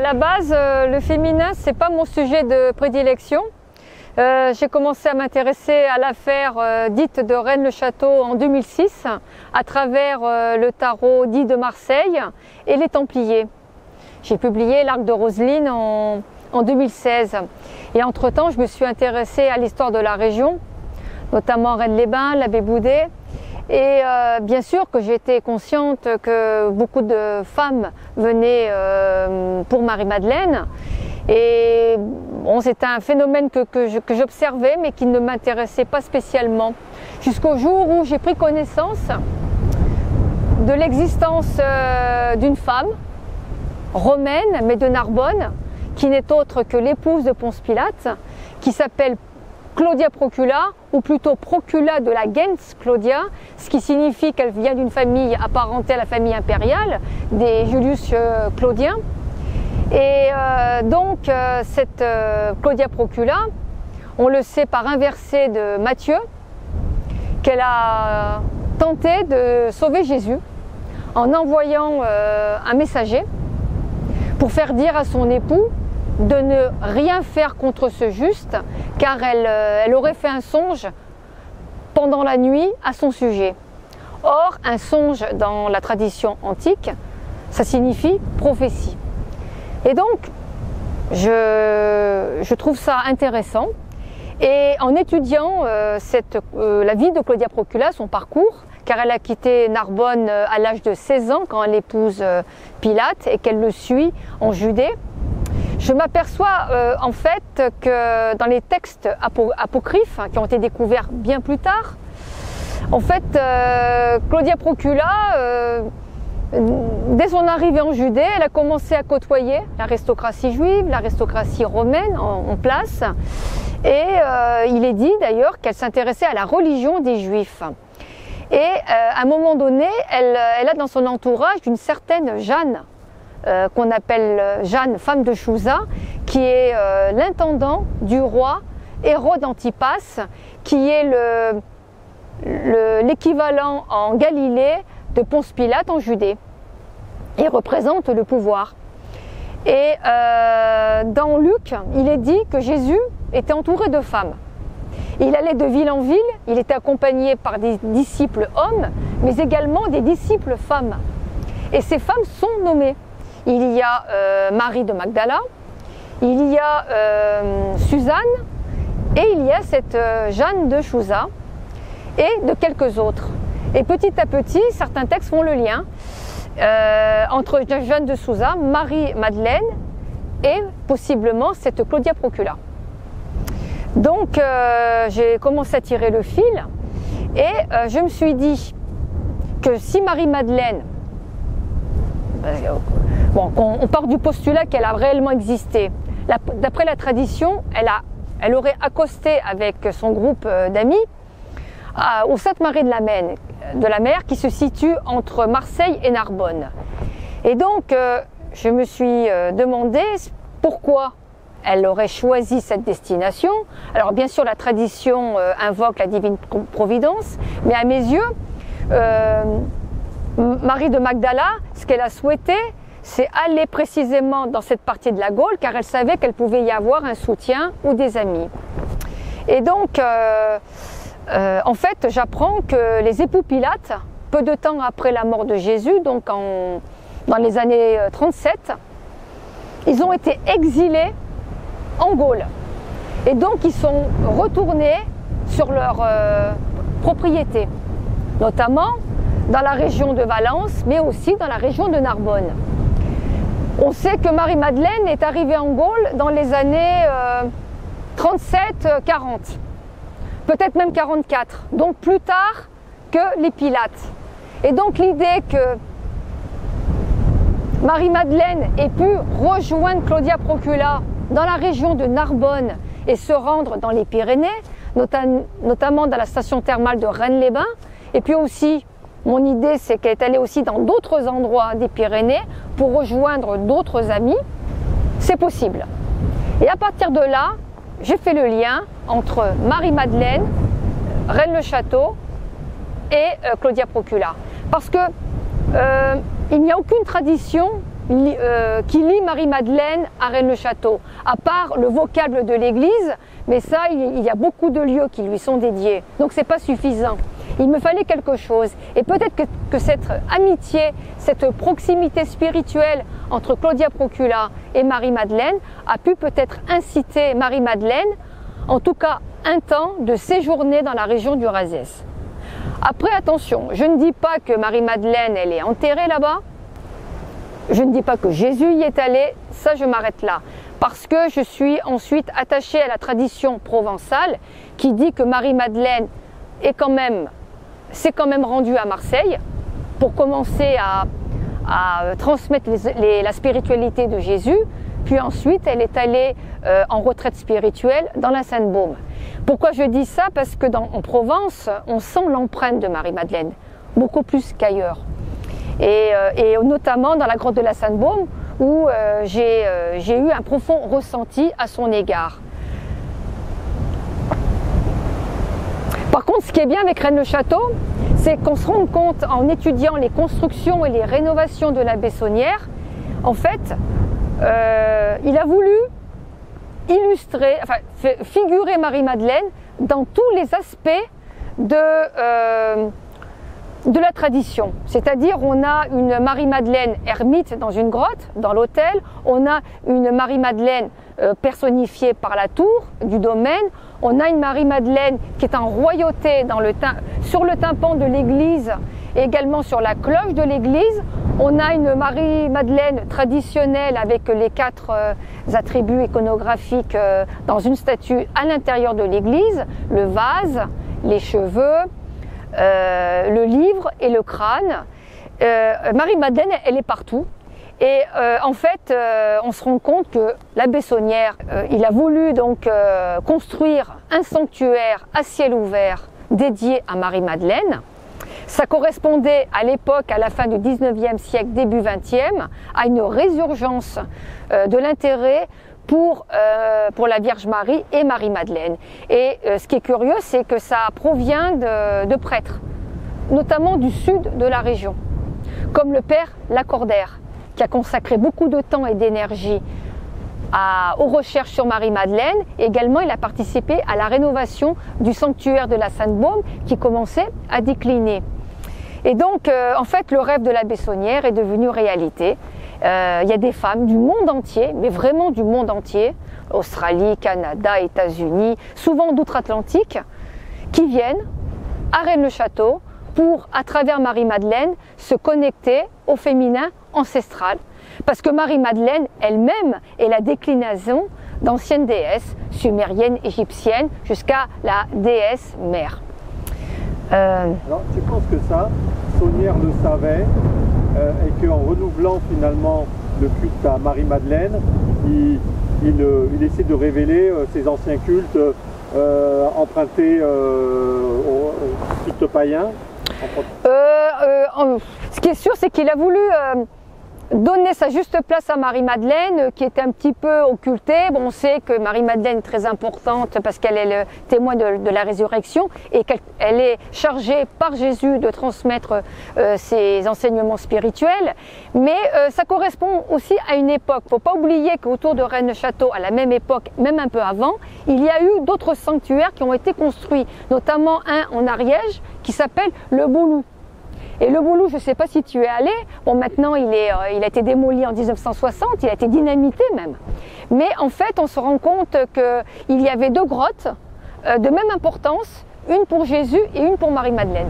la base, le féminin, c'est pas mon sujet de prédilection. J'ai commencé à m'intéresser à l'affaire dite de Rennes-le-Château en 2006 à travers le tarot dit de Marseille et les Templiers. J'ai publié l'Arc de Roseline en 2016 et entre-temps je me suis intéressée à l'histoire de la région, notamment Rennes-les-Bains, l'abbé Boudet, et bien sûr que j'étais consciente que beaucoup de femmes venaient pour Marie-Madeleine. Et bon, c'était un phénomène que j'observais mais qui ne m'intéressait pas spécialement. Jusqu'au jour où j'ai pris connaissance de l'existence d'une femme romaine, mais de Narbonne, qui n'est autre que l'épouse de Ponce Pilate, qui s'appelle Claudia Procula, ou plutôt Procula de la gens Claudia, ce qui signifie qu'elle vient d'une famille apparentée à la famille impériale, des Julius Claudiens. Et donc cette Claudia Procula, on le sait par un verset de Matthieu, qu'elle a tenté de sauver Jésus en envoyant un messager pour faire dire à son époux de ne rien faire contre ce juste, car elle aurait fait un songe pendant la nuit à son sujet. Or, un songe dans la tradition antique, ça signifie prophétie. Et donc, je trouve ça intéressant. Et en étudiant la vie de Claudia Procula, son parcours, car elle a quitté Narbonne à l'âge de 16 ans quand elle épouse Pilate et qu'elle le suit en Judée, je m'aperçois en fait que dans les textes apocryphes qui ont été découverts bien plus tard, en fait, Claudia Procula, dès son arrivée en Judée, elle a commencé à côtoyer l'aristocratie juive, l'aristocratie romaine en place. Et il est dit d'ailleurs qu'elle s'intéressait à la religion des Juifs. Et à un moment donné, elle a dans son entourage une certaine Jeanne, qu'on appelle Jeanne, femme de Chouza, qui est l'intendant du roi Hérode Antipas, qui est l'équivalent en Galilée de Ponce Pilate en Judée. Il représente le pouvoir. Et dans Luc, il est dit que Jésus était entouré de femmes. Il allait de ville en ville, il était accompagné par des disciples hommes, mais également des disciples femmes. Et ces femmes sont nommées. Il y a Marie de Magdala, il y a Suzanne, et il y a cette Jeanne de Chouza, et de quelques autres. Et petit à petit, certains textes font le lien entre Jeanne de Chouza, Marie-Madeleine et possiblement cette Claudia Procula. Donc j'ai commencé à tirer le fil et je me suis dit que si Marie-Madeleine, bon, on part du postulat qu'elle a réellement existé, d'après la tradition, elle aurait accosté avec son groupe d'amis au Sainte-Marie de la Mer qui se situe entre Marseille et Narbonne. Et donc je me suis demandé pourquoi elle aurait choisi cette destination. Alors bien sûr la tradition invoque la divine providence, mais à mes yeux, Marie de Magdala, ce qu'elle a souhaité, c'est aller précisément dans cette partie de la Gaule, car elle savait qu'elle pouvait y avoir un soutien ou des amis. Et donc en fait, j'apprends que les époux Pilate, peu de temps après la mort de Jésus, donc dans les années 37, ils ont été exilés en Gaule. Et donc, ils sont retournés sur leur propriété, notamment dans la région de Valence, mais aussi dans la région de Narbonne. On sait que Marie-Madeleine est arrivée en Gaule dans les années 37-40. Peut-être même 44, donc plus tard que les Pilates. Et donc l'idée que Marie-Madeleine ait pu rejoindre Claudia Procula dans la région de Narbonne et se rendre dans les Pyrénées, notamment dans la station thermale de Rennes-les-Bains, et puis aussi, mon idée c'est qu'elle est allée aussi dans d'autres endroits des Pyrénées pour rejoindre d'autres amis, c'est possible. Et à partir de là, j'ai fait le lien entre Marie-Madeleine, Rennes-le-Château et Claudia Procula. Parce que il n'y a aucune tradition qui lie Marie-Madeleine à Rennes-le-Château, à part le vocable de l'église, mais ça, il y a beaucoup de lieux qui lui sont dédiés, donc c'est pas suffisant. Il me fallait quelque chose, et peut-être que cette amitié, cette proximité spirituelle entre Claudia Procula et Marie-Madeleine a pu peut-être inciter Marie-Madeleine, en tout cas un temps, de séjourner dans la région du Razès. Après, attention, je ne dis pas que Marie-Madeleine, elle est enterrée là-bas, je ne dis pas que Jésus y est allé, ça je m'arrête là, parce que je suis ensuite attachée à la tradition provençale qui dit que Marie-Madeleine s'est quand même rendue à Marseille pour commencer à transmettre la spiritualité de Jésus, puis ensuite elle est allée en retraite spirituelle dans la Sainte-Baume. Pourquoi je dis ça? Parce que en Provence, on sent l'empreinte de Marie-Madeleine, beaucoup plus qu'ailleurs. Et notamment dans la grotte de la Sainte-Baume, où j'ai eu un profond ressenti à son égard. Par contre, ce qui est bien avec Rennes-le-Château, c'est qu'on se rend compte en étudiant les constructions et les rénovations de la Bessonnière, en fait, il a voulu illustrer, enfin, figurer Marie-Madeleine dans tous les aspects de la tradition. C'est-à-dire, on a une Marie-Madeleine ermite dans une grotte, dans l'autel, on a une Marie-Madeleine personnifiée par la tour du domaine, on a une Marie-Madeleine qui est en royauté sur le tympan de l'église et également sur la cloche de l'église. On a une Marie-Madeleine traditionnelle avec les 4 attributs iconographiques dans une statue à l'intérieur de l'église, le vase, les cheveux, le livre et le crâne. Marie-Madeleine, elle est partout. Et en fait, on se rend compte que la Bessonnière, il a voulu donc construire un sanctuaire à ciel ouvert dédié à Marie-Madeleine. Ça correspondait à l'époque, à la fin du 19e siècle, début 20e, à une résurgence de l'intérêt pour la Vierge Marie et Marie-Madeleine. Et ce qui est curieux, c'est que ça provient de prêtres, notamment du sud de la région, comme le père Lacordaire, qui a consacré beaucoup de temps et d'énergie aux recherches sur Marie-Madeleine. Également, il a participé à la rénovation du sanctuaire de la Sainte-Baume qui commençait à décliner. Et donc, en fait, le rêve de la Bessonnière est devenu réalité. Il y a des femmes du monde entier, mais vraiment du monde entier, Australie, Canada, États-Unis, souvent d'outre-Atlantique, qui viennent à Rennes-le-Château pour, à travers Marie-Madeleine, se connecter au féminin ancestral. Parce que Marie-Madeleine elle-même est la déclinaison d'anciennes déesses sumériennes, égyptiennes, jusqu'à la déesse mère. Alors, tu penses que ça, Saunière le savait, et qu'en renouvelant finalement le culte à Marie-Madeleine, il essaie de révéler ses anciens cultes empruntés au culte païen? Ce qui est sûr, c'est qu'il a voulu donner sa juste place à Marie-Madeleine, qui était un petit peu occultée. Bon, on sait que Marie-Madeleine est très importante parce qu'elle est le témoin de la résurrection et qu'elle est chargée par Jésus de transmettre ses enseignements spirituels. Mais ça correspond aussi à une époque. Il ne faut pas oublier qu'autour de Rennes-le-Château, à la même époque, même un peu avant, il y a eu d'autres sanctuaires qui ont été construits, notamment un en Ariège qui s'appelle le Boulou. Et le Boulou, je ne sais pas si tu es allé, bon maintenant il a été démoli en 1960, il a été dynamité même. Mais en fait on se rend compte qu'il y avait 2 grottes de même importance, une pour Jésus et une pour Marie-Madeleine.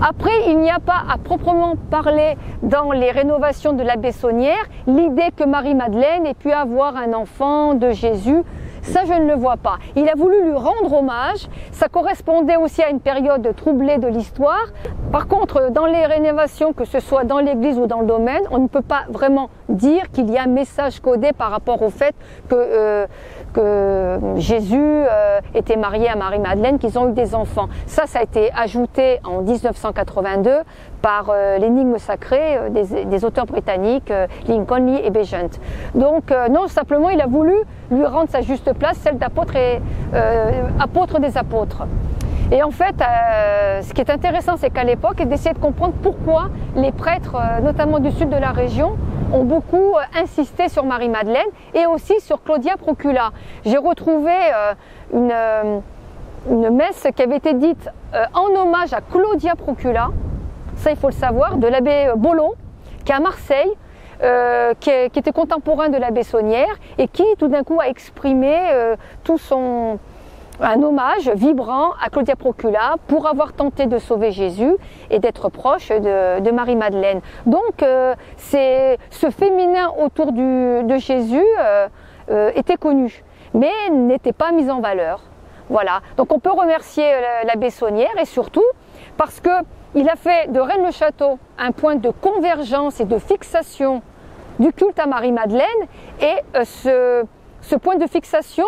Après, il n'y a pas à proprement parler dans les rénovations de la Bessonnière l'idée que Marie-Madeleine ait pu avoir un enfant de Jésus. Ça, je ne le vois pas. Il a voulu lui rendre hommage. Ça correspondait aussi à une période troublée de l'histoire. Par contre, dans les rénovations, que ce soit dans l'église ou dans le domaine, on ne peut pas vraiment dire qu'il y a un message codé par rapport au fait que Jésus était marié à Marie-Madeleine, qu'ils ont eu des enfants. Ça a été ajouté en 1982 par l'énigme sacrée des auteurs britanniques Lincoln, Lee et Begent. Donc non, simplement il a voulu lui rendre sa juste place, celle d'apôtre et apôtre des apôtres. Et en fait, ce qui est intéressant, c'est qu'à l'époque, d'essayer de comprendre pourquoi les prêtres, notamment du sud de la région, ont beaucoup insisté sur Marie-Madeleine et aussi sur Claudia Procula. J'ai retrouvé une messe qui avait été dite en hommage à Claudia Procula, ça il faut le savoir, de l'abbé Bollon, qui est à Marseille, qui était contemporain de l'abbé Saunière et qui tout d'un coup a exprimé un hommage vibrant à Claudia Procula pour avoir tenté de sauver Jésus et d'être proche de Marie-Madeleine. Donc ce féminin autour de Jésus était connu, mais n'était pas mis en valeur. Voilà, donc on peut remercier l'abbé Saunière et surtout parce qu'il a fait de Rennes-le-Château un point de convergence et de fixation du culte à Marie-Madeleine et ce point de fixation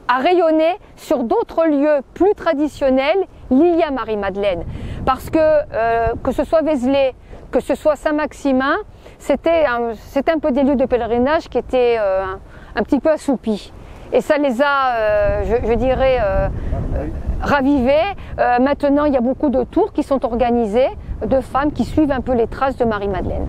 a rayonné sur d'autres lieux plus traditionnels liés à Marie-Madeleine. Parce que ce soit Vézelay, que ce soit Saint-Maximin, c'était un peu des lieux de pèlerinage qui étaient un petit peu assoupis. Et ça les a, je dirais, ravivés. Maintenant, il y a beaucoup de tours qui sont organisés de femmes qui suivent un peu les traces de Marie-Madeleine.